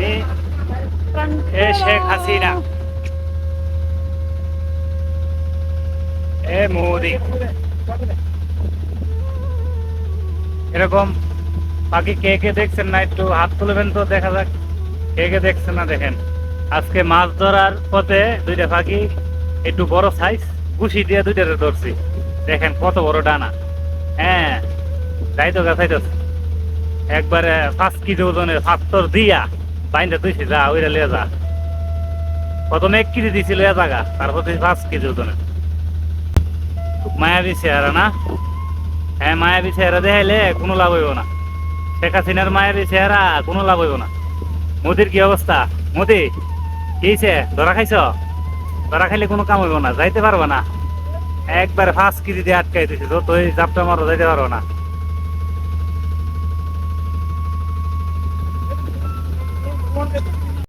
এ শেখ হাসিনা, এ মোদি, এরকম পাখি কে কে দেখছেন না একটু হাত তুলবেন তো দেখা যাক। কে কে দেখছেন না দেখেন। আজকে মাছ ধরার পথে দুইটা পাখি একটু বড় সাইজ ঘুষি দিয়ে দুইটারে ধরছি। দেখেন কত বড় ডানা। হ্যাঁ, যাইতো গাছাইতো একবারে 5 কেজি ওজনের পাথর দিয়া বাইন্দা তুইছি, যা ওইটা লিয়ে যা। প্রথমে 1 কেজি দিছিল এ জায়গা, তারপর তুই 5 কেজি ওজনের। খুব মায়াবী চেহারা না? হ্যাঁ, মায়াবী চেহারা দেখাইলে কোনো লাভ হইব না। শেখ হাসিনার মায়াবী চেহারা, কোনো লাভ হইব না। মোদির কি অবস্থা? মোদি কি হইছে? ধরা খাইছ? ধরা খাইলে কোনো কাম হইব না, যাইতে পারবো না। একবারে 5 কেজি দিয়ে আটকাই দিছি, যতই জাপটা মারো যাইতে পারবো না।